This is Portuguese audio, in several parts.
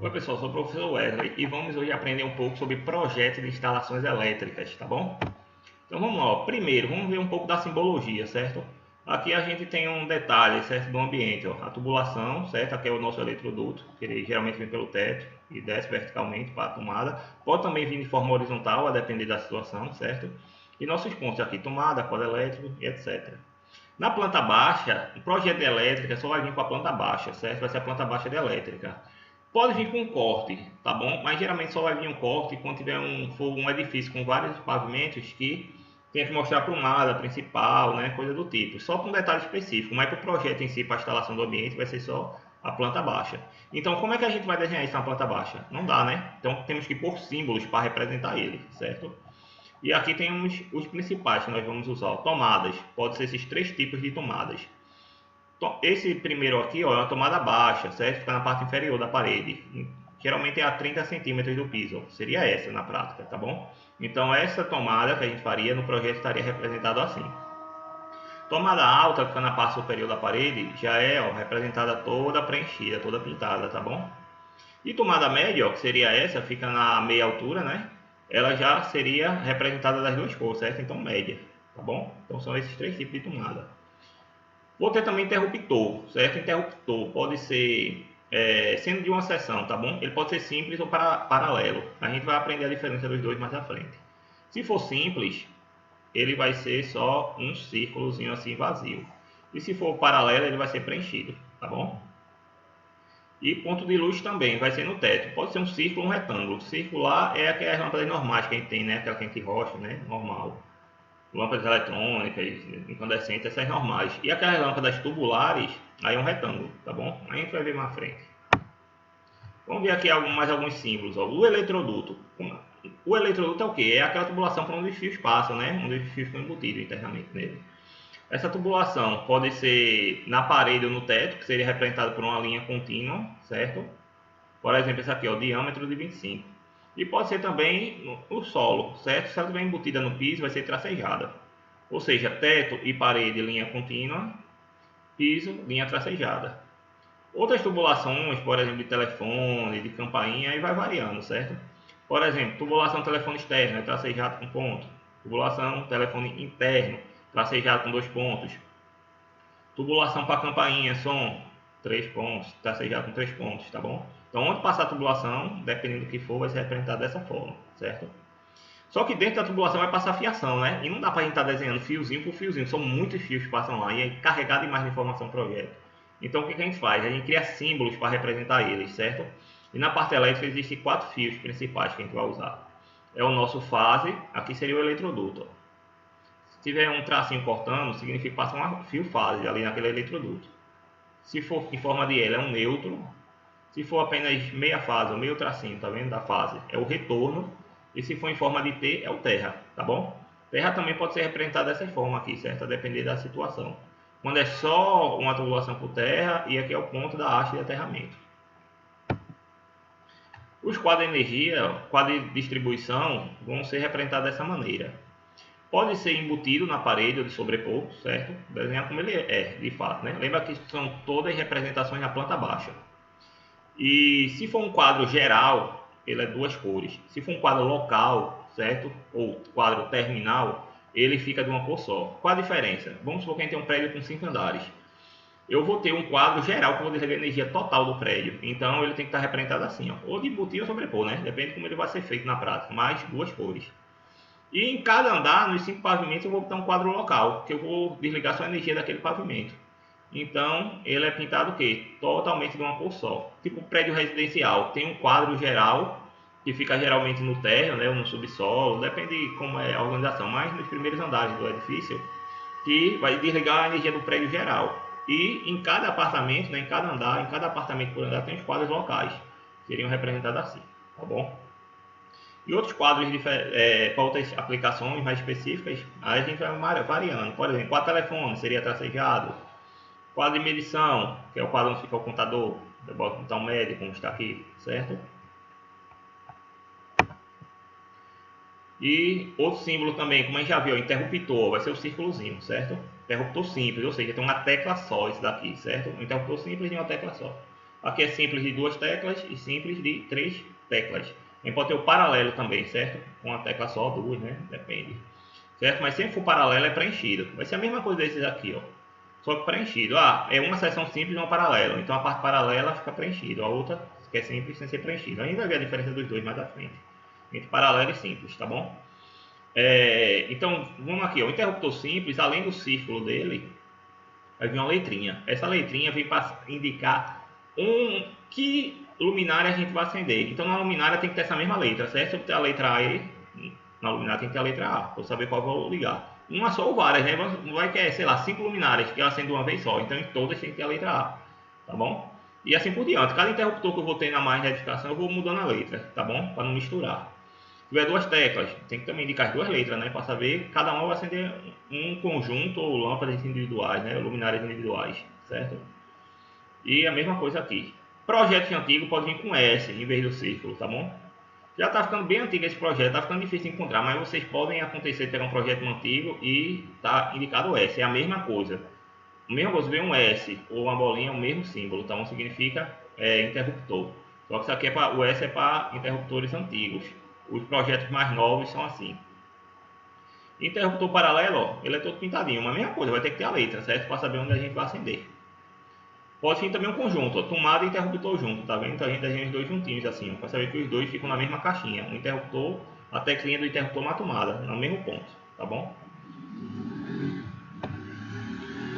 Oi pessoal, sou o professor Wesley e vamos hoje aprender um pouco sobre projetos de instalações elétricas, tá bom? Então vamos lá, ó. Primeiro vamos ver um pouco da simbologia, certo? Aqui a gente tem um detalhe, certo, do ambiente, ó. A tubulação, certo? Aqui é o nosso eletroduto, que ele geralmente vem pelo teto e desce verticalmente para a tomada. Pode também vir de forma horizontal, a depender da situação, certo? E nossos pontos aqui, tomada, polo elétrico e etc. Na planta baixa, o projeto de elétrica só vai vir com a planta baixa, certo? Vai ser a planta baixa de elétrica. Pode vir com um corte, tá bom? Mas geralmente só vai vir um corte quando tiver for um edifício com vários pavimentos que tem que mostrar para uma área principal, né? Coisa do tipo. Só com um detalhe específico, mas para o projeto em si, para a instalação do ambiente, vai ser só a planta baixa. Então, como é que a gente vai desenhar isso na planta baixa? Não dá, né? Então, temos que pôr símbolos para representar ele, certo? E aqui temos os principais que nós vamos usar. Tomadas. Pode ser esses três tipos de tomadas. Esse primeiro aqui, ó, é uma tomada baixa, certo? Fica na parte inferior da parede. Geralmente é a 30 centímetros do piso. Seria essa na prática, tá bom? Então essa tomada que a gente faria no projeto estaria representado assim. Tomada alta, que fica na parte superior da parede, já é, ó, representada toda preenchida, toda pintada, tá bom? E tomada média, ó, que seria essa, fica na meia altura, né? Ela já seria representada das duas cores, certo? Então média, tá bom? Então são esses três tipos de tomada. Vou ter também interruptor, certo? Interruptor pode ser sendo de uma seção, tá bom? Ele pode ser simples ou paralelo. A gente vai aprender a diferença dos dois mais à frente. Se for simples, ele vai ser só um círculozinho assim vazio. E se for paralelo, ele vai ser preenchido, tá bom? E ponto de luz também vai ser no teto. Pode ser um círculo ou um retângulo. Circular é aquelas lâmpadas normais que a gente tem, né? Aquela que a gente rocha, né? Normal. Lâmpadas eletrônicas, incandescentes, essas normais. E aquelas lâmpadas tubulares, aí é um retângulo, tá bom? Aí a gente vai ver mais frente. Vamos ver aqui mais alguns símbolos. Ó. O eletroduto. O eletroduto é o quê? É aquela tubulação por onde os fios passam, né? Onde os fios estão embutidos internamente nele. Essa tubulação pode ser na parede ou no teto, que seria representada por uma linha contínua, certo? Por exemplo, esse aqui, ó, diâmetro de 25. E pode ser também no solo, certo? Se ela estiver embutida no piso, vai ser tracejada. Ou seja, teto e parede, linha contínua, piso, linha tracejada. Outras tubulações, por exemplo, de telefone, de campainha, aí vai variando, certo? Por exemplo, tubulação telefone externo, tracejado com ponto. Tubulação telefone interno, tracejado com 2 pontos. Tubulação para campainha, som, 3 pontos, tracejado com 3 pontos, tá bom? Então, onde passar a tubulação, dependendo do que for, vai ser representado dessa forma, certo? Só que dentro da tubulação vai passar fiação, né? E não dá pra gente estar desenhando fiozinho por fiozinho. São muitos fios que passam lá e é carregado demais de informação pro projeto. Então o que a gente faz? A gente cria símbolos para representar eles, certo? E na parte elétrica existem 4 fios principais que a gente vai usar. É o nosso fase, aqui seria o eletroduto. Ó. Se tiver um tracinho cortando, significa que passa um fio fase ali naquele eletroduto. Se for em forma de L, é um neutro. Se for apenas meia fase, ou meio tracinho, tá vendo? Da fase, é o retorno. E se for em forma de T, é o terra, tá bom? Terra também pode ser representada dessa forma aqui, certo? A depender da situação. Quando é só uma tubulação por terra, e aqui é o ponto da haste de aterramento. Os quadros de energia, quadros de distribuição, vão ser representados dessa maneira. Pode ser embutido na parede ou de sobrepor, certo? Desenhar como ele é, de fato, né? Lembra que são todas representações na planta baixa. E se for um quadro geral, ele é 2 cores. Se for um quadro local, certo? Ou quadro terminal, ele fica de uma cor só. Qual a diferença? Vamos supor que a gente tem um prédio com 5 andares. Eu vou ter um quadro geral que eu vou dizer a energia total do prédio. Então ele tem que estar representado assim, ó. Ou de embutir ou sobrepor, né? Depende de como ele vai ser feito na prática. Mais 2 cores. E em cada andar, nos 5 pavimentos, eu vou botar um quadro local, que eu vou desligar só a energia daquele pavimento. Então, ele é pintado o quê? Totalmente de uma cor só. Tipo prédio residencial, tem um quadro geral, que fica geralmente no térreo, né, ou no subsolo, depende de como é a organização, mas nos primeiros andares do edifício, que vai desligar a energia do prédio geral. E em cada apartamento, né, em cada andar, em cada apartamento por andar, tem os quadros locais, seriam representados assim, tá bom? E outros quadros para outras aplicações mais específicas, aí a gente vai variando. Por exemplo, quadro telefone seria tracejado. Quadro de medição, que é o quadro onde fica o contador. Eu boto então médio, como está aqui, certo? E outro símbolo também, como a gente já viu, interruptor, vai ser o círculozinho, certo? Interruptor simples, ou seja, tem uma tecla só esse daqui, certo? Um interruptor simples e uma tecla só. Aqui é simples de 2 teclas e simples de 3 teclas. A gente pode ter o paralelo também, certo? Com uma tecla só, 2, né? Depende. Certo? Mas sempre for paralelo é preenchido. Vai ser a mesma coisa desses aqui, ó. Só que preenchido. É uma seção simples e uma paralela. Então a parte paralela fica preenchida. A outra que é simples sem ser preenchida. A gente vai ver a diferença dos dois mais à frente. Entre paralelo e simples, tá bom? Então, vamos aqui, ó. O interruptor simples, além do círculo dele, vai vir uma letrinha. Essa letrinha vem para indicar que luminária a gente vai acender. Então, na luminária tem que ter essa mesma letra, certo? Se eu ter a letra E, na luminária tem que ter a letra A, para eu saber qual eu vou ligar. Uma só ou várias, né? Vai que é, sei lá, 5 luminárias que eu acendo uma vez só. Então, em todas tem que ter a letra A, tá bom? E assim por diante. Cada interruptor que eu vou ter na margem de edificação, eu vou mudando a letra, tá bom? Para não misturar. Se tiver 2 teclas, tem que também indicar as 2 letras, né? Para saber, cada uma vai acender um conjunto ou lâmpadas individuais, né? Luminárias individuais, certo? E a mesma coisa aqui. Projetos antigos pode vir com S em vez do círculo, tá bom? Já está ficando bem antigo esse projeto, está ficando difícil de encontrar, mas vocês podem acontecer de pegar um projeto antigo e tá indicado S, é a mesma coisa. A mesma coisa, ver um S ou uma bolinha, é o mesmo símbolo, então significa interruptor. Só que isso aqui o S é para interruptores antigos. Os projetos mais novos são assim. Interruptor paralelo, ó, ele é todo pintadinho, mas a mesma coisa, vai ter que ter a letra, certo? Para saber onde a gente vai acender. Pode vir também um conjunto, ó, tomada e interruptor junto, tá vendo? Então a gente desenha os dois juntinhos assim, para saber que os dois ficam na mesma caixinha. O interruptor, a teclinha do interruptor na tomada, no mesmo ponto, tá bom?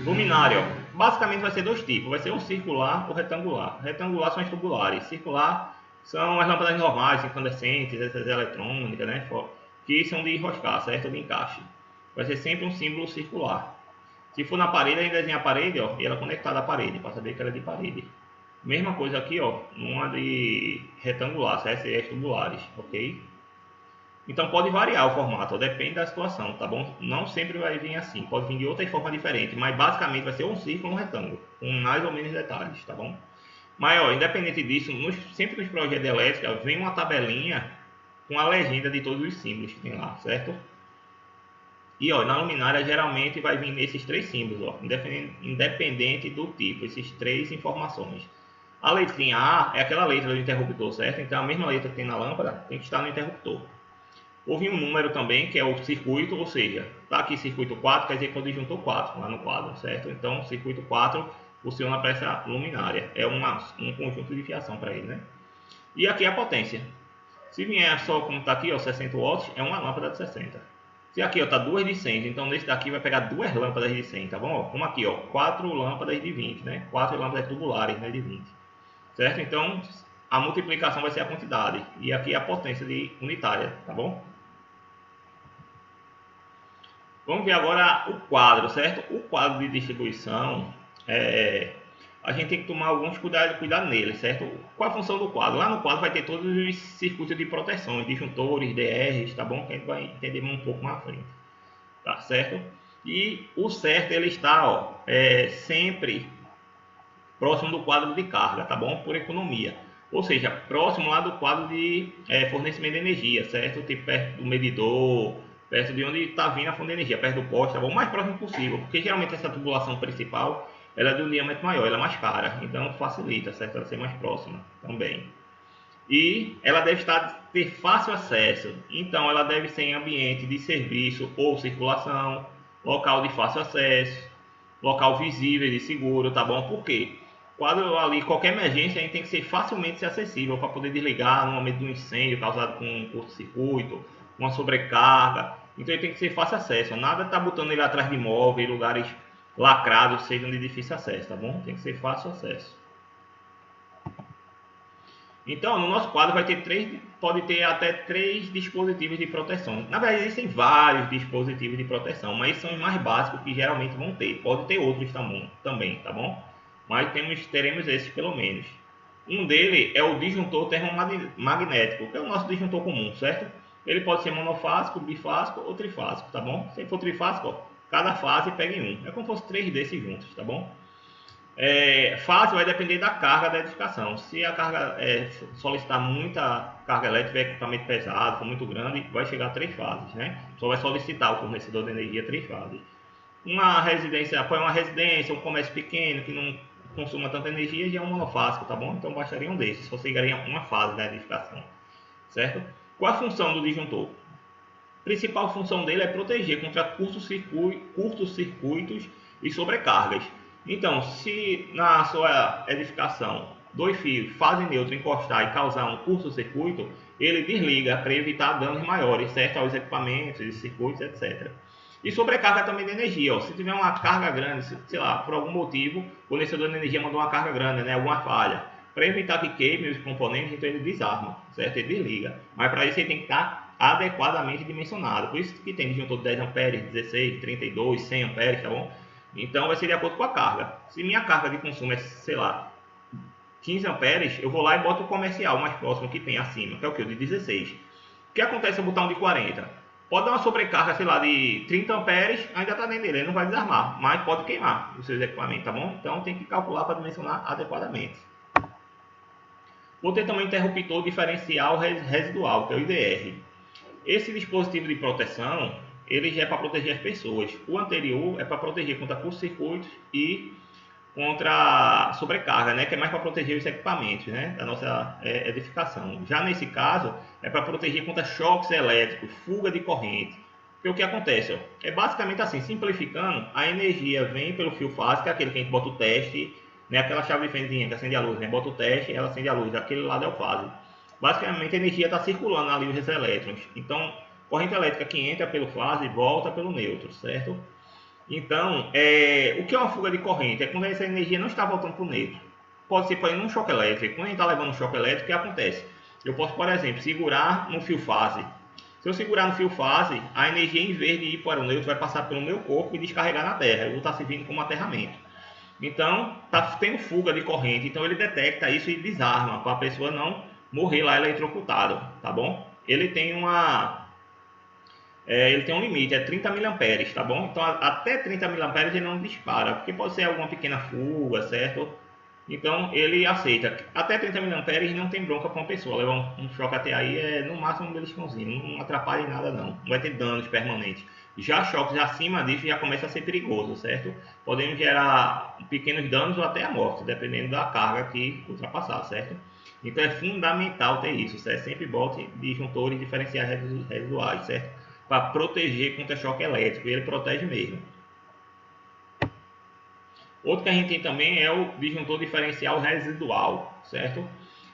Luminária, ó, basicamente vai ser 2 tipos, vai ser o circular ou retangular. Retangular são as tubulares, circular são as lâmpadas normais, incandescentes, essas eletrônicas, né? Que são de enroscar, certo? De encaixe. Vai ser sempre um símbolo circular. Se for na parede, a gente desenha a parede, ó, e ela conectada à parede, para saber que ela é de parede. Mesma coisa aqui, ó, uma de retangular, certo? Essas tubulares, ok? Então pode variar o formato, ó, depende da situação, tá bom? Não sempre vai vir assim, pode vir de outra forma diferente, mas basicamente vai ser um círculo ou um retângulo, com mais ou menos detalhes, tá bom? Mas, ó, independente disso, sempre nos projetos de elétrica, vem uma tabelinha com a legenda de todos os símbolos que tem lá, certo? E ó, na luminária geralmente vai vir nesses 3 símbolos, ó, independente do tipo, esses 3 informações. A letrinha A é aquela letra do interruptor, certo? Então a mesma letra que tem na lâmpada tem que estar no interruptor. Houve um número também que é o circuito, ou seja, tá aqui circuito 4, quer dizer que é o disjuntor 4 lá no quadro, certo? Então circuito 4 funciona para essa luminária, é um conjunto de fiação para ele, né? E aqui a potência. Se vier só como está aqui, ó, 60 watts, é uma lâmpada de 60. Se aqui está 2 de 100, então nesse daqui vai pegar 2 lâmpadas de 100, tá bom? Como aqui, ó, 4 lâmpadas de 20, né? 4 lâmpadas tubulares, né, de 20. Certo? Então a multiplicação vai ser a quantidade e aqui a potência de unitária, tá bom? Vamos ver agora o quadro, certo? O quadro de distribuição, a gente tem que tomar alguns cuidados nele, certo? Qual a função do quadro? Lá no quadro vai ter todos os circuitos de proteção, disjuntores, DRs, tá bom? Que a gente vai entender um pouco mais à frente, tá certo? E o certo ele está, ó, sempre próximo do quadro de carga, tá bom? Por economia. Ou seja, próximo lá do quadro de fornecimento de energia, certo? Tipo perto do medidor, perto de onde está vindo a fonte de energia, perto do poste, tá bom? O mais próximo possível, porque geralmente essa tubulação principal ela é de um diâmetro maior, ela é mais cara, então facilita, certo? Ela ser mais próxima também. E ela deve ter fácil acesso, então ela deve ser em ambiente de serviço ou circulação, local de fácil acesso, local visível e seguro, tá bom? Por quê? Quando ali qualquer emergência, a gente tem que ser facilmente acessível para poder desligar no momento de um incêndio causado com um curto-circuito, uma sobrecarga. Então ele tem que ser fácil acesso. Nada tá botando ele atrás de imóveis, lugares lacrados, sejam de difícil acesso, tá bom? Tem que ser fácil acesso. Então, no nosso quadro pode ter até 3 dispositivos de proteção. Na verdade, existem vários dispositivos de proteção, mas são os mais básicos que geralmente vão ter. Pode ter outros também, tá bom? Mas teremos esses pelo menos. Um deles é o disjuntor termomagnético, que é o nosso disjuntor comum, certo? Ele pode ser monofásico, bifásico ou trifásico, tá bom? Se for trifásico, ó, cada fase pega em um. É como se fosse 3 desses juntos, tá bom? Fase vai depender da carga da edificação. Se a carga solicitar muita carga elétrica, equipamento pesado, for muito grande, vai chegar a 3 fases, né? Só vai solicitar o fornecedor de energia 3 fases. Uma residência, um comércio pequeno que não consuma tanta energia, já é um monofásico, tá bom? Então bastaria um desses, você ganharia uma fase da edificação, certo? Qual a função do disjuntor? A principal função dele é proteger contra curtos-circuitos e sobrecargas. Então, se na sua edificação dois fios fazem neutro encostar e causar um curto-circuito, ele desliga para evitar danos maiores, certo? Aos equipamentos, circuitos, etc. E sobrecarga também de energia. Ó. Se tiver uma carga grande, sei lá, por algum motivo, o fornecedor de energia mandou uma carga grande, né? Alguma falha. Para evitar que queime os componentes, então ele desarma, certo? Ele desliga. Mas para isso ele tem que estar adequadamente dimensionado. Por isso que tem disjuntor de 10 amperes, 16, 32, 100 amperes, tá bom? Então vai ser de acordo com a carga. Se minha carga de consumo é, sei lá, 15 amperes, eu vou lá e boto o comercial mais próximo que tem acima, que é o que? O de 16. O que acontece se eu botar um de 40? Pode dar uma sobrecarga, sei lá, de 30 amperes, ainda está dentro dele, ele não vai desarmar, mas pode queimar os seus equipamentos, tá bom? Então tem que calcular para dimensionar adequadamente. Vou ter também interruptor diferencial residual, que é o IDR. Esse dispositivo de proteção, ele já é para proteger as pessoas. O anterior é para proteger contra curto-circuitos e contra sobrecarga, né, que é mais para proteger os equipamentos, né, da nossa edificação. Já nesse caso, é para proteger contra choques elétricos, fuga de corrente. Porque o que acontece? Ó, é basicamente assim, simplificando, a energia vem pelo fio fase, que é aquele que a gente bota o teste, né, aquela chave de fenzinha que acende a luz, né, bota o teste e ela acende a luz, aquele lado é o fase. Basicamente a energia está circulando ali os elétrons. Então, corrente elétrica que entra pelo fase volta pelo neutro, certo? Então, o que é uma fuga de corrente? É quando essa energia não está voltando para o neutro. Pode ser, por exemplo, um choque elétrico. Quando a gente está levando um choque elétrico, o que acontece? Eu posso, por exemplo, segurar no fio fase. Se eu segurar no fio fase, a energia, em vez de ir para o neutro, vai passar pelo meu corpo e descarregar na terra. Eu vou estar servindo como aterramento. Então, está tendo fuga de corrente. Então, ele detecta isso e desarma, para a pessoa não morrer lá eletrocutado, tá bom? Ele tem um limite, é 30 mA, tá bom? Então até 30 mA ele não dispara, porque pode ser alguma pequena fuga, certo? Então ele aceita. Até 30 mA não tem bronca para uma pessoa. Levar um choque até aí no máximo um beliscãozinho, não atrapalha em nada não. Não vai ter danos permanentes. Já choques acima disso já começa a ser perigoso, certo? Podemos gerar pequenos danos ou até a morte, dependendo da carga que ultrapassar, certo? Então é fundamental ter isso, certo? Sempre bote disjuntores diferenciais residuais, certo? Para proteger contra choque elétrico, e ele protege mesmo. Outro que a gente tem também é o disjuntor diferencial residual, certo?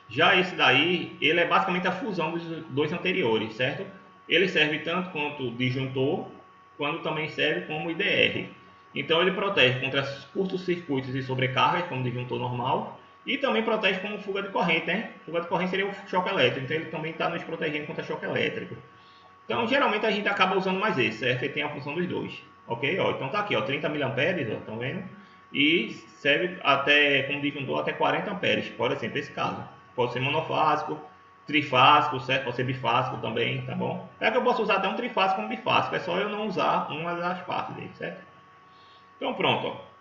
Já esse daí, ele é basicamente a fusão dos dois anteriores, certo? Ele serve tanto quanto disjuntor, quanto também serve como IDR. Então ele protege contra curtos-circuitos e sobrecargas, como disjuntor normal, e também protege como fuga de corrente, né? Fuga de corrente seria o choque elétrico, então ele também está nos protegendo contra choque elétrico. Então, geralmente a gente acaba usando mais esse, certo? Ele tem a função dos dois, ok? Ó, então tá aqui, ó, 30 mA, ó, estão vendo? E serve até, como disjuntor, até 40 amperes, por exemplo, esse caso. Pode ser monofásico, trifásico, certo? Pode ser bifásico também, tá bom? É que eu posso usar até um trifásico como bifásico, é só eu não usar uma das partes dele, certo? Então pronto, ó.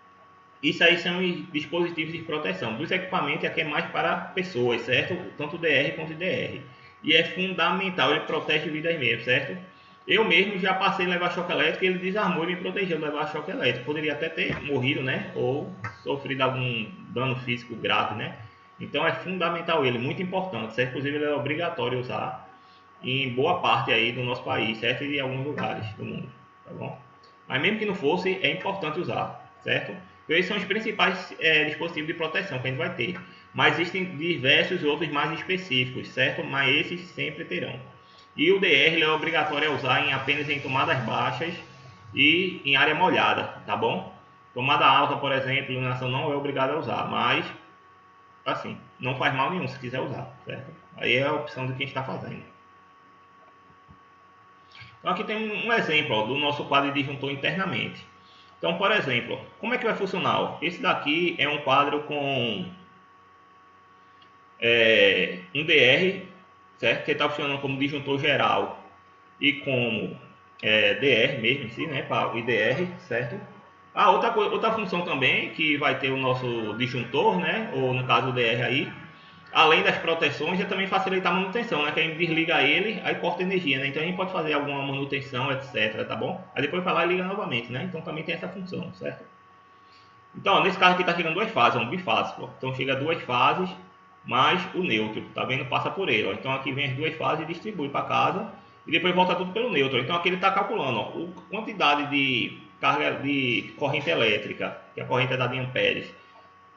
Isso aí são os dispositivos de proteção. Dos equipamentos aqui é mais para pessoas, certo? Tanto DR quanto IDR. E é fundamental, ele protege vidas mesmo, certo? Eu mesmo já passei a levar choque elétrico e ele desarmou e me protegeu de levar choque elétrico. Poderia até ter morrido, né? Ou sofrido algum dano físico grave, né? Então é fundamental ele, muito importante, certo? Inclusive ele é obrigatório usar em boa parte aí do nosso país, certo? E em alguns lugares do mundo, tá bom? Mas mesmo que não fosse, é importante usar, certo? Então esses são os principais dispositivos de proteção que a gente vai ter. Mas existem diversos outros mais específicos, certo? Mas esses sempre terão. E o DR é obrigatório usar apenas em tomadas baixas e em área molhada, tá bom? Tomada alta, por exemplo, iluminação não é obrigado a usar, mas assim, não faz mal nenhum se quiser usar, certo? Aí é a opção de quem está fazendo. Então aqui tem um exemplo ó, do nosso quadro de disjuntor internamente. Então, por exemplo, como é que vai funcionar? Esse daqui é um quadro com um DR, certo? Que está funcionando como disjuntor geral e como DR mesmo em si, né? Para o IDR, certo? Outra função também que vai ter o nosso disjuntor, né? Ou no caso o DR aí, além das proteções, já também facilita a manutenção, né? Que a gente desliga ele, aí corta energia, né? Então a gente pode fazer alguma manutenção, etc, tá bom? Aí depois vai lá e liga novamente, né? Então também tem essa função, certo? Então, ó, nesse caso aqui está chegando duas fases, é um bifásico. Então chega duas fases mais o neutro, tá vendo? Passa por ele. Ó. Então aqui vem as duas fases e distribui para casa e depois volta tudo pelo neutro. Então aqui ele está calculando ó, a quantidade de carga de corrente elétrica, que a corrente é dada em amperes,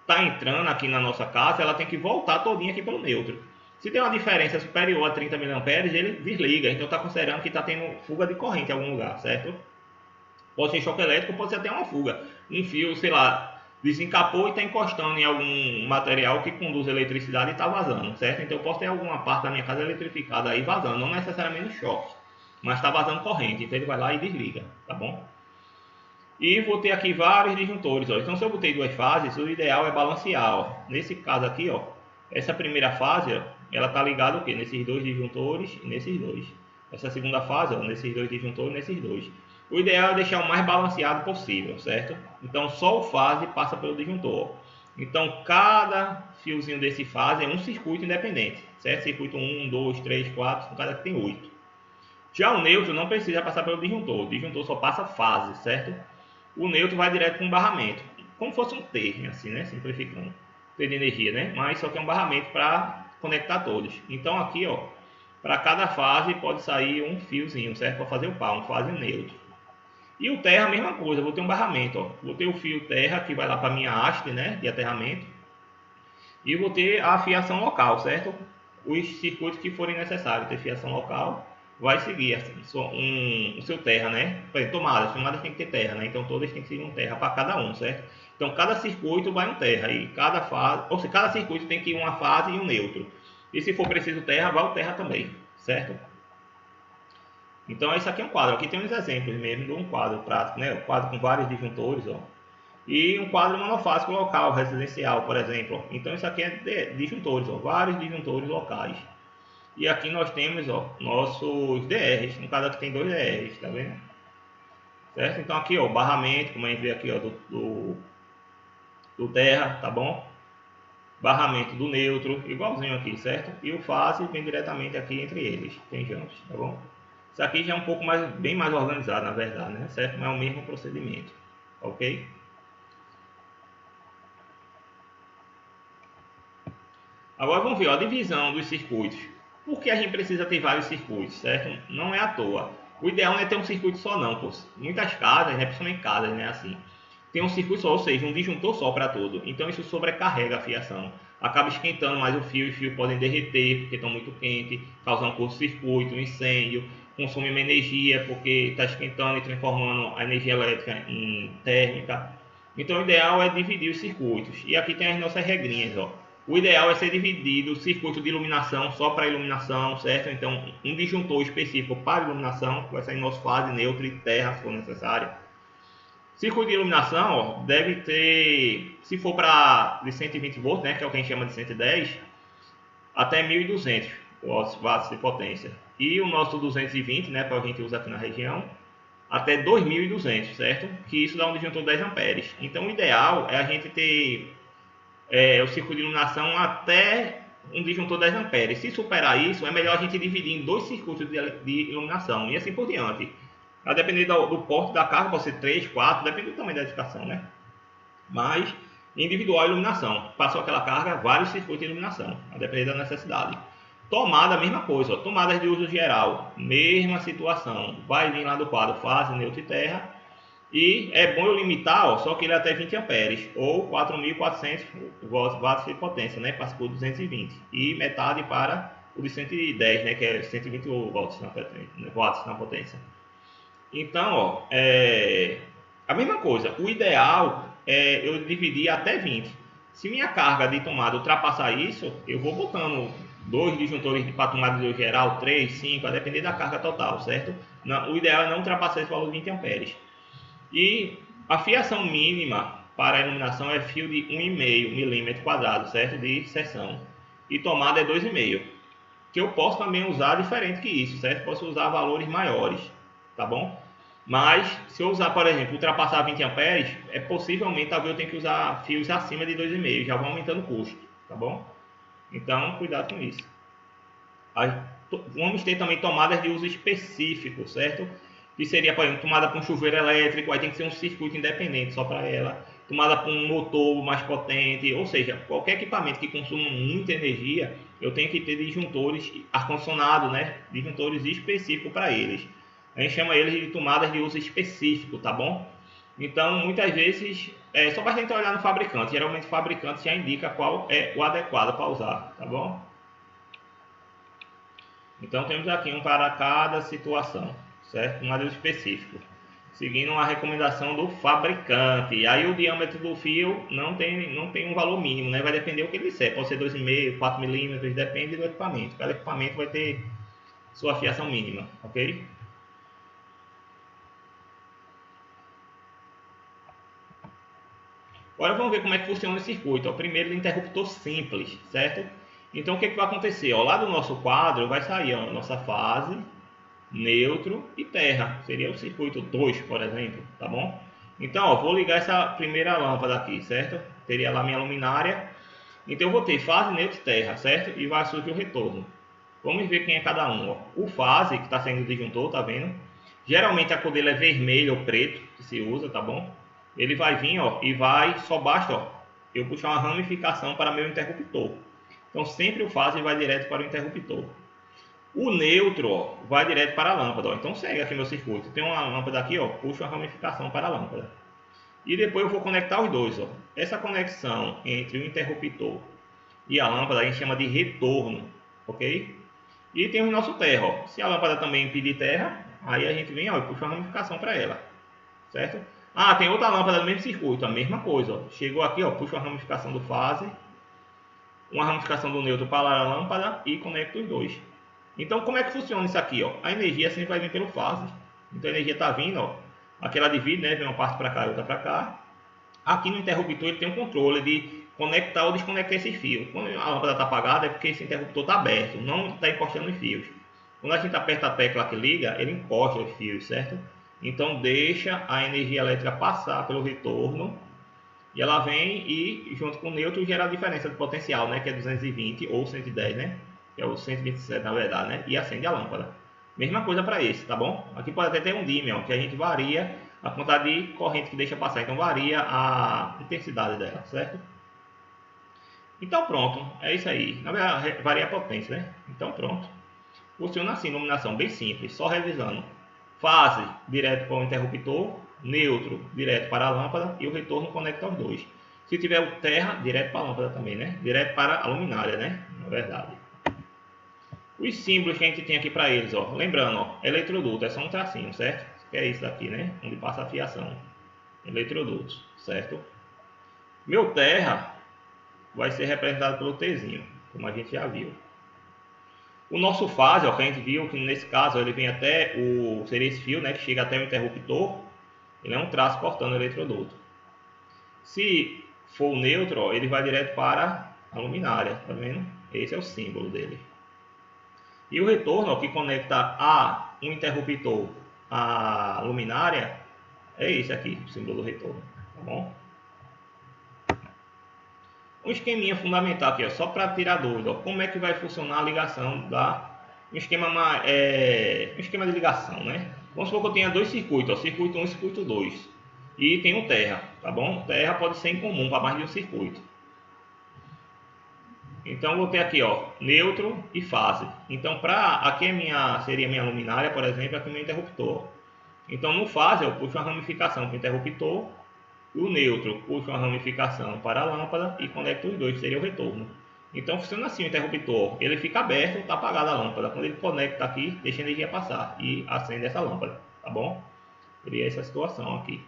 está entrando aqui na nossa casa, ela tem que voltar todinha aqui pelo neutro. Se tem uma diferença superior a 30 mA, ele desliga. Então está considerando que está tendo fuga de corrente em algum lugar, certo? Pode ser choque elétrico, pode ser até uma fuga. Um fio, sei lá, desencapou e está encostando em algum material que conduz eletricidade e está vazando, certo? Então eu posso ter alguma parte da minha casa eletrificada aí vazando, não necessariamente choque, mas está vazando corrente. Então ele vai lá e desliga, tá bom? E vou ter aqui vários disjuntores, ó. Então se eu botei duas fases, o ideal é balancear, ó. Nesse caso aqui, ó, essa primeira fase, ó, ela está ligada o quê? Nesses dois disjuntores e nesses dois. Essa segunda fase, ó, nesses dois disjuntores e nesses dois. O ideal é deixar o mais balanceado possível, certo? Então só o fase passa pelo disjuntor. Então cada fiozinho desse fase é um circuito independente, certo? Circuito 1, 2, 3, 4, no caso aqui tem 8. Já o neutro não precisa passar pelo disjuntor, o disjuntor só passa fase, certo? O neutro vai direto para um barramento, como se fosse um T, assim, né? Simplificando. T de energia, né? Mas só que é um barramento para conectar todos. Então aqui, ó, para cada fase pode sair um fiozinho, certo? Para fazer o par, um fase neutro. E o terra, a mesma coisa, vou ter um barramento, ó. Vou ter o fio terra que vai lá para minha haste, né, de aterramento. E vou ter a fiação local, certo? Os circuitos que forem necessários ter fiação local, vai seguir assim, o seu terra, né? Tomadas tem que ter terra, né? Então todas tem que seguir um terra para cada um, certo? Então cada circuito vai um terra e cada fase, ou seja, cada circuito tem que ir uma fase e um neutro. E se for preciso terra, vai o terra também, certo? Então esse aqui é um quadro, aqui tem uns exemplos mesmo de um quadro prático, né? Um quadro com vários disjuntores, ó. E um quadro monofásico local, residencial, por exemplo. Ó. Então isso aqui é de disjuntores, ó, vários disjuntores locais. E aqui nós temos ó, nossos DRs, no caso aqui tem dois DRs, tá vendo? Certo? Então aqui ó, o barramento, como a gente vê aqui ó, do terra, tá bom? Barramento do neutro, igualzinho aqui, certo? E o fase vem diretamente aqui entre eles, tem juntos, tá bom? Isso aqui já é um pouco mais, bem mais organizado, na verdade, né? Certo? Mas é o mesmo procedimento, ok? Agora vamos ver ó, a divisão dos circuitos. Por que a gente precisa ter vários circuitos, certo? Não é à toa. O ideal não é ter um circuito só não, pô. Muitas casas, né, principalmente casas, né, assim, tem um circuito só, ou seja, um disjuntor só para tudo. Então isso sobrecarrega a fiação. Acaba esquentando mais o fio e o fio podem derreter porque estão muito quentes, causando um curto-circuito, um incêndio, consome uma energia porque está esquentando e transformando a energia elétrica em térmica. Então o ideal é dividir os circuitos. E aqui tem as nossas regrinhas, ó. O ideal é ser dividido o circuito de iluminação só para iluminação, certo? Então, um disjuntor específico para iluminação, que vai sair nosso fase, neutro e terra, se for necessário. Circuito de iluminação, ó, deve ter, se for para de 120 volts, né, que é o que a gente chama de 110, até 1200 watts de potência. E o nosso 220, né, para a gente usar aqui na região, até 2200, certo? Que isso dá um disjuntor de 10 amperes. Então, o ideal é a gente ter o circuito de iluminação até um disjuntor 10 amperes. Se superar isso, é melhor a gente dividir em dois circuitos de iluminação e assim por diante. A depender do porte da carga, pode ser 3, 4, depende do tamanho da edificação, né? Mas individual iluminação. Passou aquela carga, vários circuitos de iluminação, a depender da necessidade. Tomada, mesma coisa. Ó. Tomadas de uso geral, mesma situação. Vai vir lá do quadro fase, neutro e terra. E é bom eu limitar, ó, só que ele é até 20 amperes, ou 4.400 watts de potência, né? Passa por 220. E metade para o de 110, né? Que é 120 watts na potência. Então, ó, a mesma coisa. O ideal é eu dividir até 20. Se minha carga de tomada ultrapassar isso, eu vou botando dois disjuntores para tomada de geral, 3, 5, a depender da carga total, certo? Não, o ideal é não ultrapassar esse valor de 20 amperes. E a fiação mínima para a iluminação é fio de 1,5 milímetro quadrado, certo? De seção. E tomada é 2,5. Que eu posso também usar diferente que isso, certo? Posso usar valores maiores, tá bom? Mas se eu usar, por exemplo, ultrapassar 20 amperes, possivelmente talvez eu tenha que usar fios acima de 2,5, já vão aumentando o custo, tá bom? Então, cuidado com isso. Vamos ter também tomadas de uso específico, certo? Que seria, por exemplo, tomada com chuveiro elétrico, aí tem que ser um circuito independente só para ela. tomada com um motor mais potente, ou seja, qualquer equipamento que consuma muita energia, eu tenho que ter disjuntores ar-condicionado, né? Disjuntores específicos para eles. A gente chama eles de tomadas de uso específico, tá bom? Então, muitas vezes, só basta a gente olhar no fabricante. Geralmente, o fabricante já indica qual é o adequado para usar, tá bom? Então, temos aqui um para cada situação, certo? Um modelo específico, seguindo a recomendação do fabricante. E aí, o diâmetro do fio não tem um valor mínimo, né? Vai depender do que ele disser. Pode ser 2,5, 4 milímetros, depende do equipamento. Cada equipamento vai ter sua fiação mínima, ok? Agora vamos ver como é que funciona o circuito. Primeiro, o interruptor simples, certo? Então, o que vai acontecer? Lá do nosso quadro vai sair a nossa fase, neutro e terra. Seria o circuito 2, por exemplo, tá bom? Então, vou ligar essa primeira lâmpada aqui, certo? Teria lá minha luminária. Então, eu vou ter fase, neutro e terra, certo? E vai surgir o retorno. Vamos ver quem é cada um. O fase, que está saindo do disjuntor, tá vendo? Geralmente a cor dele é vermelho ou preto, que se usa, tá bom? Ele vai vir, e vai, só basta, eu puxar uma ramificação para meu interruptor. Então sempre o fase vai direto para o interruptor. O neutro, vai direto para a lâmpada, Então segue aqui meu circuito. Tem uma lâmpada aqui, puxo uma ramificação para a lâmpada. E depois eu vou conectar os dois, Essa conexão entre o interruptor e a lâmpada a gente chama de retorno, ok? E tem o nosso terra, Se a lâmpada também pedir terra, aí a gente vem, e puxa uma ramificação para ela, certo? Tem outra lâmpada do mesmo circuito, a mesma coisa, Chegou aqui, puxa uma ramificação do fase, uma ramificação do neutro para a lâmpada e conecta os dois. Então, como é que funciona isso aqui, A energia sempre vai vir pelo fase. Então, a energia está vindo, aqui ela divide, né? Vem uma parte para cá e outra para cá. Aqui no interruptor ele tem um controle de conectar ou desconectar esses fios. Quando a lâmpada está apagada é porque esse interruptor está aberto, não está encostando os fios. Quando a gente aperta a tecla que liga, ele encosta os fios, certo? Então deixa a energia elétrica passar pelo retorno e ela vem e junto com o neutro gera a diferença de potencial, né? Que é 220 ou 110, né? Que é o 127 na verdade, né? E acende a lâmpada. Mesma coisa para esse, tá bom? Aqui pode até ter um dimmer, que a gente varia a quantidade de corrente que deixa passar, então varia a intensidade dela, certo? Então pronto, é isso aí. Na verdade, varia a potência, né? Então pronto. Funciona assim, iluminação bem simples, só revisando. Fase direto para o interruptor, neutro direto para a lâmpada e o retorno conecta os dois. Se tiver o terra, direto para a lâmpada também, né? Direto para a luminária, né? Na verdade. Os símbolos que a gente tem aqui para eles, lembrando, eletroduto é só um tracinho, certo? Que é isso daqui, né? Onde passa a fiação. Eletrodutos, certo? Meu terra vai ser representado pelo Tzinho, como a gente já viu. O nosso fase, que a gente viu que nesse caso ele vem até seria esse fio, né, que chega até o interruptor, ele é um traço cortando o eletroduto. Se for o neutro, ele vai direto para a luminária, tá vendo? Esse é o símbolo dele. E o retorno, que conecta um interruptor à luminária, é esse aqui, o símbolo do retorno, tá bom? Um esqueminha fundamental aqui, só para tirar dúvida, como é que vai funcionar a ligação um esquema de ligação, né? Vamos supor que eu tenha dois circuitos, circuito 1 e circuito 2, e tem um terra, tá bom? Terra pode ser incomum para mais de um circuito. Então vou ter aqui, neutro e fase. Então aqui seria minha luminária, por exemplo, aqui meu interruptor. Então no fase eu puxo uma ramificação para o interruptor, o neutro puxa uma ramificação para a lâmpada e conecta os dois, seria o retorno. Então funciona assim o interruptor, ele fica aberto, está apagada a lâmpada. Quando ele conecta aqui, deixa a energia passar e acende essa lâmpada, tá bom? Seria essa situação aqui.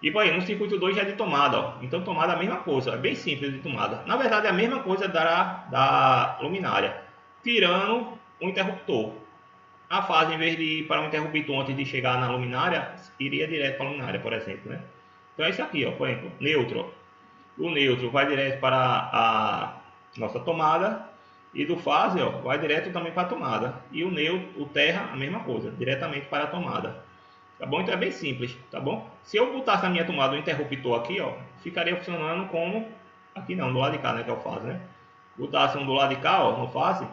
E no circuito 2 já é de tomada, Então tomada é a mesma coisa, é bem simples de tomada. Na verdade é a mesma coisa da luminária, tirando o interruptor. A fase, em vez de ir para o interruptor antes de chegar na luminária, iria direto para a luminária, por exemplo, né? Então é isso aqui, por exemplo, neutro. O neutro vai direto para a nossa tomada e do fase, vai direto também para a tomada. E o terra, a mesma coisa, diretamente para a tomada. Tá bom? Então é bem simples, tá bom? Se eu botasse a minha tomada, o interruptor aqui, ficaria funcionando como... Aqui não, do lado de cá, né, que é o fase, né? Botasse um do lado de cá, no fase,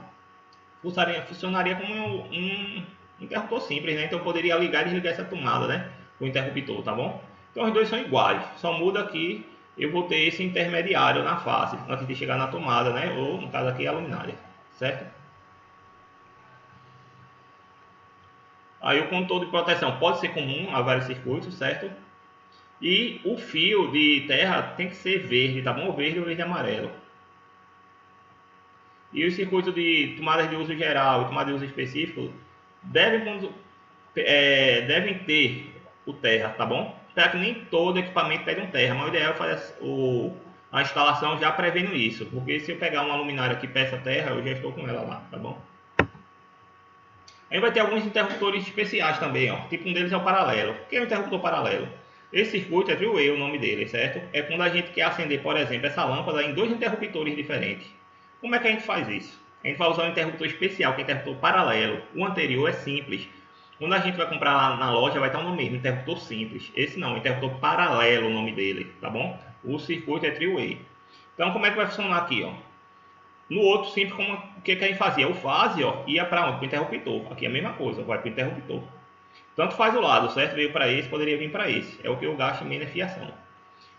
funcionaria como um interruptor simples, né? Então eu poderia ligar e desligar essa tomada, né? O interruptor, tá bom? Então os dois são iguais, só muda aqui eu vou ter esse intermediário na fase, antes de chegar na tomada, né? Ou no caso aqui a luminária, certo? Aí o controle de proteção pode ser comum a vários circuitos, certo? E o fio de terra tem que ser verde, tá bom? Verde ou verde e amarelo. E os circuitos de tomadas de uso geral e tomadas de uso específico devem ter o terra, tá bom? Espera que nem todo equipamento pede um terra, mas o ideal é fazer a instalação já prevendo isso, porque se eu pegar uma luminária que peça terra, eu já estou com ela lá, tá bom? Aí vai ter alguns interruptores especiais também, ó. Tipo um deles é o paralelo. O que é o interruptor paralelo? Esse circuito é three-way o nome dele, certo? É quando a gente quer acender, por exemplo, essa lâmpada em dois interruptores diferentes. Como é que a gente faz isso? A gente vai usar um interruptor especial, que é o interruptor paralelo. O anterior é simples. Quando a gente vai comprar lá na loja, vai estar o nome mesmo, interruptor simples. Esse não, interruptor paralelo o nome dele, tá bom? O circuito é three-way. Então, como é que vai funcionar aqui, ó? No outro, sempre como o que a gente fazia? O fase, ó, ia para onde? Para o interruptor. Aqui é a mesma coisa, vai para o interruptor. Tanto faz o lado, certo? Veio para esse, poderia vir para esse. É o que eu gasto em menos fiação.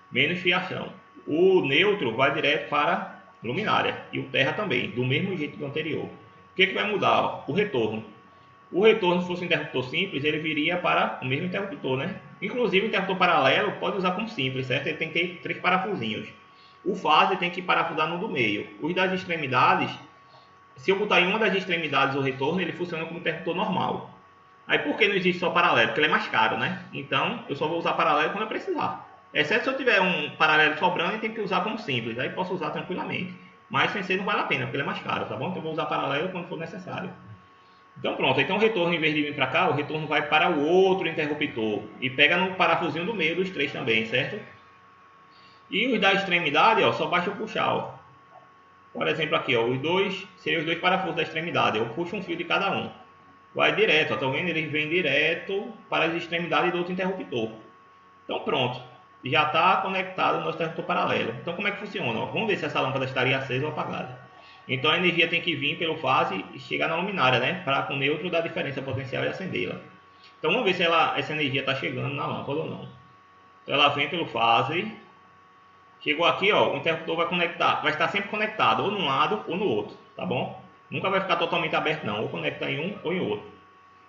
Menos fiação. O neutro vai direto para luminária. E o terra também, do mesmo jeito do anterior. O que vai mudar? Ó? O retorno. O retorno, se fosse um interruptor simples, ele viria para o mesmo interruptor, né? Inclusive, o interruptor paralelo pode usar como simples, certo? Ele tem que ter 3 parafusinhos. O fase tem que parafusar no do meio. Os das extremidades, se eu botar em uma das extremidades o retorno, ele funciona como interruptor normal. Aí por que não existe só paralelo? Porque ele é mais caro, né? Então eu só vou usar paralelo quando eu precisar. Exceto se eu tiver um paralelo sobrando e tenho que usar como simples. Aí posso usar tranquilamente. Mas sem ser não vale a pena, porque ele é mais caro, tá bom? Então eu vou usar paralelo quando for necessário. Então pronto, então o retorno, em vez de vir para cá, o retorno vai para o outro interruptor. E pega no parafusinho do meio dos 3 também, certo? E os da extremidade, ó, só basta eu puxar, ó. Por exemplo aqui, ó, seriam os dois parafusos da extremidade. Eu puxo um fio de cada um. Vai direto, ó, tá vendo? Ele vem direto para as extremidades do outro interruptor. Então pronto, já está conectado no nosso interruptor paralelo. Então como é que funciona? Ó? Vamos ver se essa lâmpada estaria acesa ou apagada. Então a energia tem que vir pelo fase e chegar na luminária, né? Para com o neutro dar diferença potencial e acendê-la. Então vamos ver se essa energia está chegando na lâmpada ou não. Então ela vem pelo fase. Chegou aqui, ó, o interruptor vai estar sempre conectado, ou num lado ou no outro, tá bom? Nunca vai ficar totalmente aberto não, ou conecta em um ou em outro.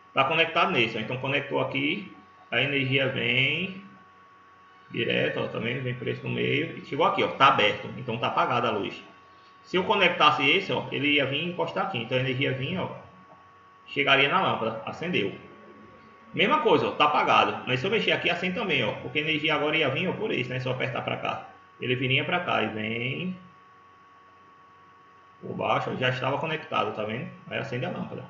Está conectado nesse, ó. Então conectou aqui, a energia vem direto, ó, também vem por esse no meio, e chegou aqui, ó, tá aberto, então tá apagada a luz. Se eu conectasse esse, ó, ele ia vir e encostar aqui, então a energia vinha, ó, chegaria na lâmpada, acendeu. Mesma coisa, ó, tá apagado, mas se eu mexer aqui, acende também, ó, porque a energia agora ia vir, ó, por isso, né, se eu apertar para cá. Ele viria para cá e vem por baixo, já estava conectado, tá vendo? Aí acende a lâmpada.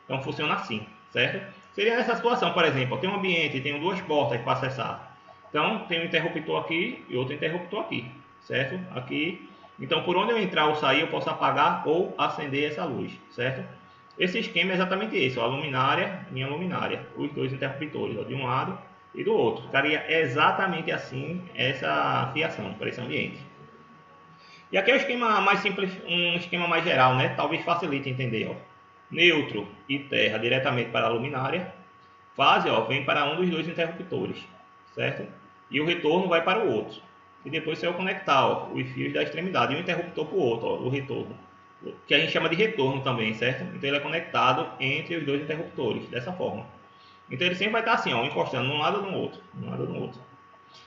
Então funciona assim, certo? Seria nessa situação, por exemplo, tem um ambiente, tenho duas portas para acessar. Então tem um interruptor aqui e outro interruptor aqui, certo? Aqui. Então por onde eu entrar ou sair, eu posso apagar ou acender essa luz, certo? Esse esquema é exatamente esse, ó, a luminária, minha luminária, os dois interruptores, ó, de um lado e do outro. Ficaria exatamente assim essa fiação para esse ambiente. E aqui é um esquema mais simples, um esquema mais geral, né? Talvez facilite entender, ó. Neutro e terra diretamente para a luminária. Fase, ó, vem para um dos dois interruptores, certo? E o retorno vai para o outro. E depois se eu conectar, ó, os fios da extremidade e um interruptor para o outro, ó, o retorno. Que a gente chama de retorno também, certo? Então ele é conectado entre os dois interruptores, dessa forma. Então ele sempre vai estar assim, ó, encostando num lado ou no outro, num lado ou no outro.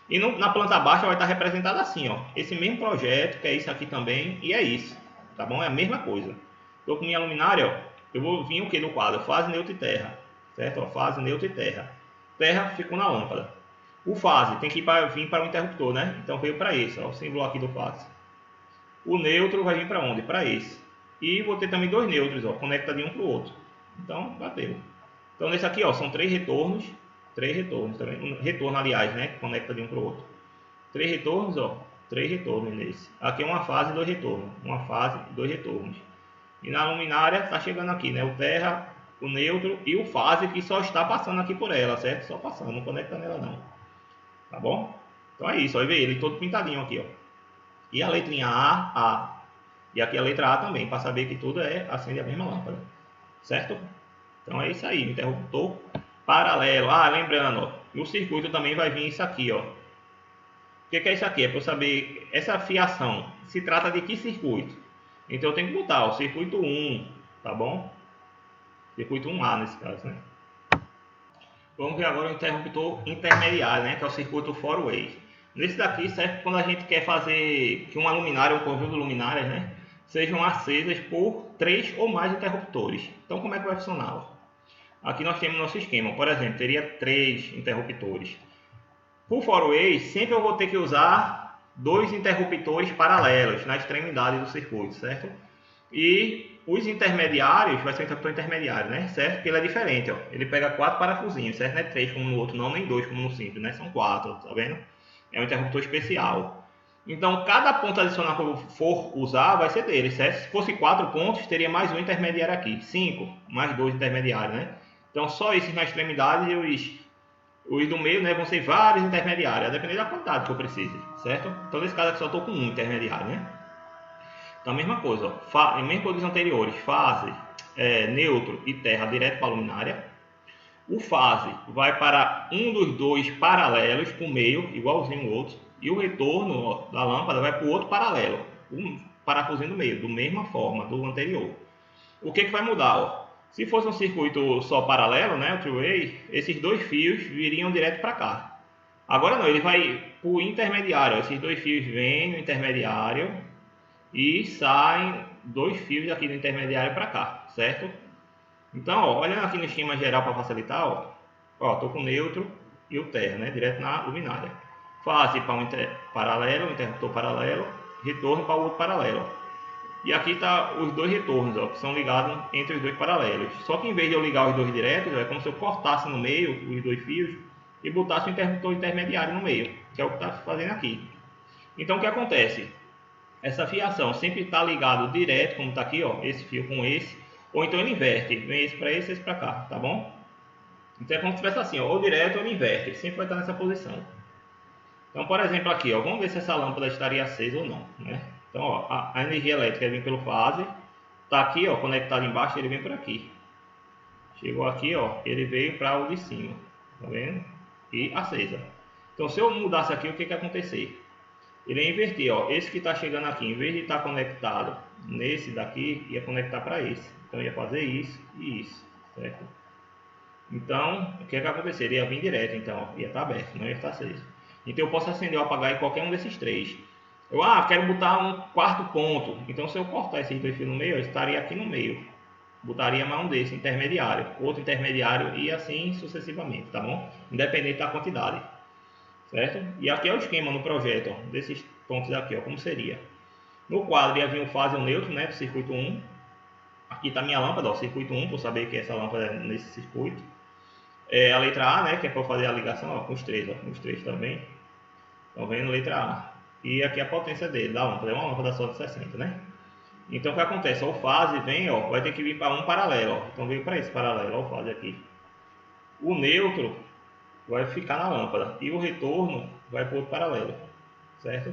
E na planta baixa vai estar representado assim, ó, esse mesmo projeto, que é isso aqui também, e é isso, tá bom? É a mesma coisa. Estou com minha luminária, ó, eu vou vir o que no quadro? Fase, neutro e terra, certo? Ó, fase, neutro e terra. Terra ficou na lâmpada. O fase tem que vir para o interruptor, né? Então veio para esse, ó, o símbolo aqui do fase. O neutro vai vir para onde? Para esse. E vou ter também dois neutros, ó, conecta de um para o outro. Então, bateu. Então nesse aqui, ó, são três retornos, também, um retorno aliás, né, que conecta de um para o outro. Três retornos, ó, três retornos nesse. Aqui é uma fase e dois retornos, uma fase e dois retornos. E na luminária está chegando aqui, né, o terra, o neutro e o fase que só está passando aqui por ela, certo? Só passando, não conecta nela não. Tá bom? Então é isso, ó, vê ele todo pintadinho aqui, ó. E a letrinha A. E aqui a letra A também, para saber que tudo acende a mesma lâmpada, certo? Então é isso aí, interruptor paralelo. Lembrando, ó, no circuito também vai vir isso aqui, ó. O que é isso aqui? É para eu saber essa fiação se trata de que circuito. Então eu tenho que botar o circuito 1, tá bom? Circuito 1A nesse caso, né? Vamos ver agora o interruptor intermediário, né? Que é o circuito 4-way. Nesse daqui serve quando a gente quer fazer que uma luminária, um conjunto de luminárias, né, sejam acesas por 3 ou mais interruptores. Então como é que vai funcionar? Aqui nós temos nosso esquema. Por exemplo, teria 3 interruptores. Por 4-way, sempre eu vou ter que usar 2 interruptores paralelos na extremidade do circuito, certo? E os intermediários, vai ser um interruptor intermediário, né? Certo? Porque ele é diferente, ó. Ele pega 4 parafusinhos, certo? Não é 3 como no outro, não, nem 2 como no simples, né? São 4, tá vendo? É um interruptor especial. Então, cada ponto adicional que eu for usar vai ser dele, certo? Se fosse 4 pontos, teria mais um intermediário aqui. 5, mais 2 intermediários, né? Então, só esses na extremidade e os do meio, né, vão ser vários intermediários, a depender da quantidade que eu precise, certo? Então, nesse caso aqui só estou com um intermediário, né? Então, a mesma coisa, ó, em mesmo coisas anteriores, fase, neutro e terra direto para a luminária. O fase vai para um dos dois paralelos para o meio, igualzinho o outro. E o retorno, ó, da lâmpada vai para o outro paralelo, um parafusinho do meio, da mesma forma do anterior. O que vai mudar? Ó? Se fosse um circuito só paralelo, né, o three-way, esses dois fios viriam direto para cá. Agora não, ele vai para o intermediário. Ó, esses dois fios vêm no intermediário e saem 2 fios aqui do intermediário para cá, certo? Então, ó, olhando aqui no esquema geral para facilitar, ó, tô com o neutro e o terra, né, direto na luminária. Fase para um paralelo, interruptor paralelo, retorno para o outro paralelo. E aqui tá os dois retornos, ó, que são ligados entre os dois paralelos. Só que em vez de eu ligar os dois diretos, é como se eu cortasse no meio os dois fios e botasse o interruptor intermediário no meio, que é o que está fazendo aqui. Então, o que acontece? Essa fiação sempre está ligado direto, como está aqui, ó, esse fio com esse, ou então ele inverte, vem esse para cá, tá bom? Então é como se tivesse assim, ó, ou direto ou ele inverte, ele sempre vai estar nessa posição. Então, por exemplo, aqui, ó, vamos ver se essa lâmpada estaria acesa ou não, né? Então, ó, a energia elétrica vem pelo fase, tá aqui, ó, conectado embaixo, ele vem por aqui. Chegou aqui, ó, ele veio para o de cima, tá vendo? E acesa. Então, se eu mudasse aqui, o que que ia acontecer? Ele ia inverter, ó, esse que está chegando aqui, em vez de estar conectado nesse daqui, ia conectar para esse. Então, ia fazer isso e isso, certo? Então, o que ia acontecer? Ele ia vir direto, então, ó, ia estar aberto, não ia estar aceso. Então, eu posso acender ou apagar em qualquer um desses três. Eu, quero botar um quarto ponto. Então, se eu cortar esses dois fios no meio, eu estaria aqui no meio. Botaria mais um desse, intermediário, outro intermediário e assim sucessivamente, tá bom? Independente da quantidade, certo? E aqui é o esquema no projeto, ó, desses pontos aqui, ó, como seria. No quadro ia vir o fase e o neutro, né, do circuito 1. Aqui está minha lâmpada, ó, circuito 1, para eu saber que essa lâmpada é nesse circuito. A letra A, né, que é para fazer a ligação, ó, com os três também. Estão vendo? Letra A. E aqui a potência dele, da lâmpada, é uma lâmpada só de 60, né? Então o que acontece? O fase vem, ó, vai ter que vir para um paralelo, ó. Então veio para esse paralelo, ó, o fase aqui. O neutro vai ficar na lâmpada e o retorno vai para o outro paralelo, certo?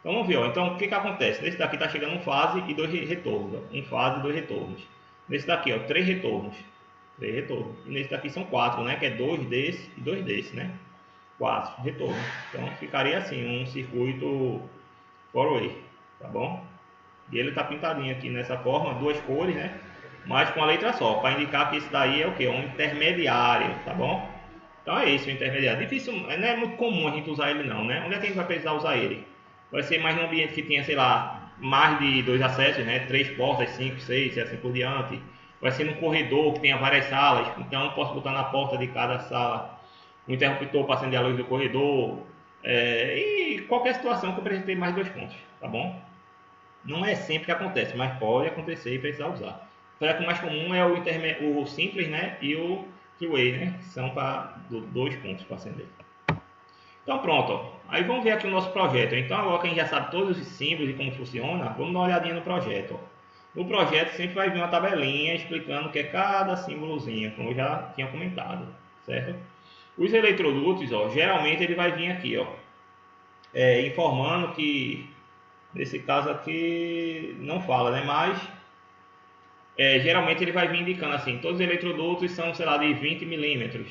Então vamos ver, ó. Então o que que acontece? Nesse daqui está chegando um fase e 2 retornos, ó. Um fase e 2 retornos. Nesse daqui, ó, 3 retornos. 3 retornos. E nesse daqui são 4, né? Que é 2 desse e 2 desse, né? 4 retornos. Então ficaria assim, um circuito four-way, tá bom? E ele tá pintadinho aqui nessa forma, 2 cores, né? Mas com a letra só, para indicar que esse daí é o que? Um intermediário, tá bom? Então é isso, o intermediário. Difícil, não é muito comum a gente usar ele não, né? Onde é que a gente vai precisar usar ele? Vai ser mais num ambiente que tenha, sei lá, mais de 2 acessos, né? 3 portas, 5, 6 e assim por diante. Vai ser num corredor que tenha várias salas, então posso botar na porta de cada sala um interruptor para acender a luz do corredor, e qualquer situação que eu precise ter mais 2 pontos, tá bom? Não é sempre que acontece, mas pode acontecer e precisar usar. Só que o mais comum é o simples, né, e o three-way, né, que são para 2 pontos para acender. Então pronto, ó. Aí vamos ver aqui o nosso projeto. Então agora que a gente já sabe todos os símbolos e como funciona, vamos dar uma olhadinha no projeto. Ó. No projeto sempre vai vir uma tabelinha explicando o que é cada símbolozinho, como eu já tinha comentado, certo? Os eletrodutos, ó, geralmente ele vai vir aqui, ó, informando que, nesse caso aqui, não fala, né, mas geralmente ele vai vir indicando assim, todos os eletrodutos são, sei lá, de 20 milímetros.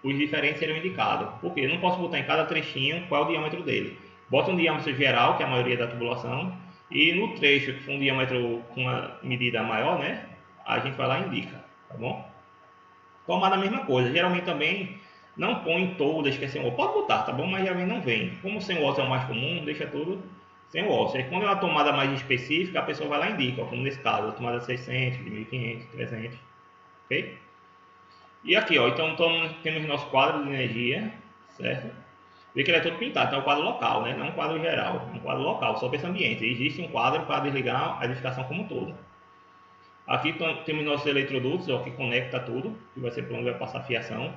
Os diferentes serão indicados. Por quê? Eu não posso botar em cada trechinho qual é o diâmetro dele. Bota um diâmetro geral, que é a maioria da tubulação, e no trecho que for um diâmetro com uma medida maior, né, a gente vai lá e indica, tá bom? Tomada a mesma coisa. Geralmente também não põe todas que é sem o. Pode botar, tá bom? Mas geralmente não vem. Como sem o é o mais comum, deixa tudo sem o. Aí quando é uma tomada mais específica, a pessoa vai lá e indica, como nesse caso, a tomada 600, de 1500, 300, ok? E aqui, ó, então temos nosso quadro de energia, certo? Vê que ele é todo pintado, então é um quadro local, né? Não um quadro geral, um quadro local, só para esse ambiente. Existe um quadro para desligar a edificação como um todo. Aqui temos nossos eletrodutos, ó, que conecta tudo, que vai ser por onde vai passar a fiação.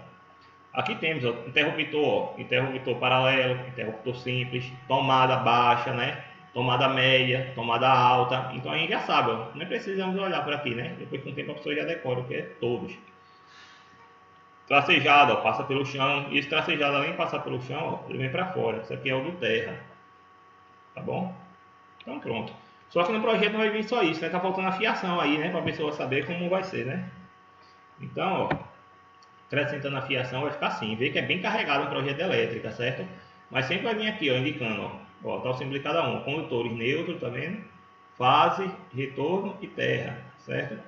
Aqui temos ó, interruptor paralelo, interruptor simples, tomada baixa, né? Tomada média, tomada alta. Então a gente já sabe, ó, não precisamos olhar por aqui, né? Depois com o tempo a pessoa já decora o que é todos. Tracejado, ó, passa pelo chão. E esse tracejado, além de passar pelo chão, ó, ele vem para fora. Isso aqui é o do terra. Tá bom? Então pronto. Só que no projeto não vai vir só isso, né? Tá faltando a fiação aí, né? Para a pessoa saber como vai ser, né? Então, ó, acrescentando a fiação vai ficar assim. Vê que é bem carregado um projeto de elétrica, certo? Mas sempre vai vir aqui, ó, indicando, ó, tá o símbolo de cada um. Condutores neutros, tá vendo? Fase, retorno e terra, certo?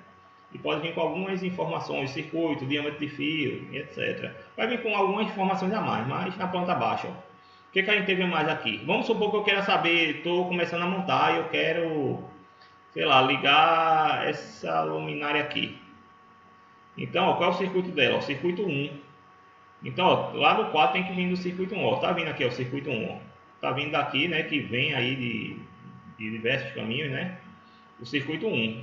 E pode vir com algumas informações, circuito, diâmetro de fio, etc. Vai vir com algumas informações a mais, mas na planta baixa. Ó. O que a gente teve mais aqui? Vamos supor que eu queira saber, estou começando a montar e eu quero, sei lá, ligar essa luminária aqui. Então, ó, qual é o circuito dela? O circuito 1. Então, ó, lá no 4 tem que vir do circuito 1. Ó. Tá vindo aqui ó, o circuito 1. Ó. Tá vindo daqui, né, que vem aí de diversos caminhos, né? O circuito 1.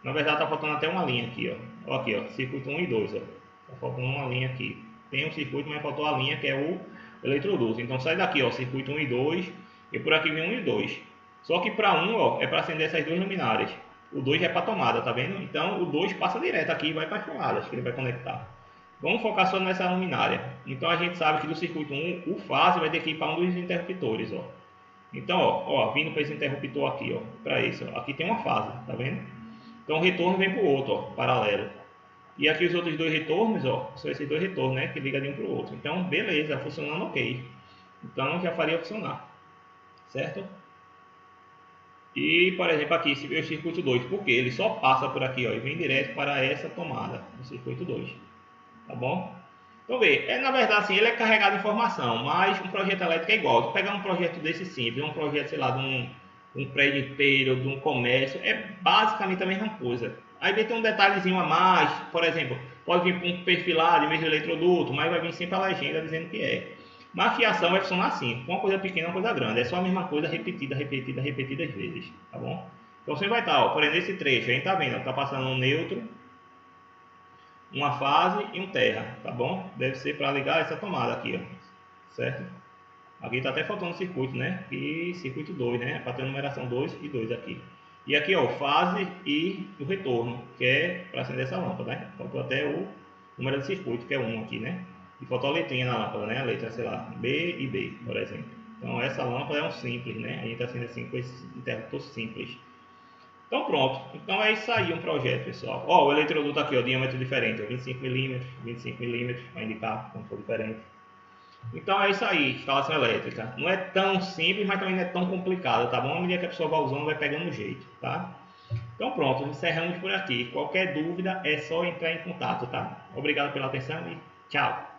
Na verdade, tá faltando até uma linha aqui, ó. Ó aqui, ó, circuito 1 e 2, ó. Tá faltando uma linha aqui. Tem um circuito, mas faltou a linha que é o eletroduto. Então sai daqui, ó, circuito 1 e 2, e por aqui vem 1 e 2. Só que para 1, ó, é para acender essas duas luminárias. O 2 é para tomada, tá vendo? Então o 2 passa direto aqui e vai para as tomadas que ele vai conectar. Vamos focar só nessa luminária. Então a gente sabe que do circuito 1, o fase vai ter que ir para um dos interruptores, ó. Então, ó, vindo para esse interruptor aqui, ó, para esse, ó. Aqui tem uma fase, tá vendo? Então o retorno vem para o outro, ó, paralelo. E aqui os outros dois retornos, ó, são esses dois retornos, né, que ligam de um para o outro. Então, beleza, funcionando ok. Então já faria funcionar, certo? E, por exemplo, aqui se vê o circuito 2, porque ele só passa por aqui, ó, e vem direto para essa tomada, do circuito 2, tá bom? Então, vê, na verdade, assim, ele é carregado de informação, mas um projeto elétrico é igual. Se pegar um projeto desse simples, um projeto, sei lá, de um prédio inteiro, de um comércio, é basicamente a mesma coisa. Aí vai ter um detalhezinho a mais, por exemplo, pode vir com um perfilado em vez de eletroduto, mas vai vir sempre a legenda dizendo que é. Mas a fiação vai funcionar assim, uma coisa pequena, uma coisa grande, é só a mesma coisa repetidas vezes, tá bom? Então você vai estar, ó, por exemplo, nesse trecho, a gente tá vendo, tá passando um neutro, uma fase e um terra, tá bom? Deve ser para ligar essa tomada aqui, ó, certo? Aqui tá até faltando circuito, né? E circuito 2, né? Para ter numeração 2 e 2 aqui. E aqui, ó, fase e o retorno, que é para acender essa lâmpada, né? Faltou até o número de circuito, que é 1 aqui, né? E faltou a letrinha na lâmpada, né? A letra, sei lá, B e B, por exemplo. Então essa lâmpada é um simples, né? A gente acende assim com esse interruptor simples. Então pronto, então é isso aí um projeto, pessoal. Ó, o eletroduto aqui, ó, diâmetro diferente, 25 milímetros, 25 milímetros, para indicar como for diferente. Então é isso aí, instalação elétrica. Não é tão simples, mas também não é tão complicado, tá bom? À medida que a pessoa vai usando, vai pegando o jeito, tá? Então pronto, encerramos por aqui. Qualquer dúvida é só entrar em contato, tá? Obrigado pela atenção e tchau!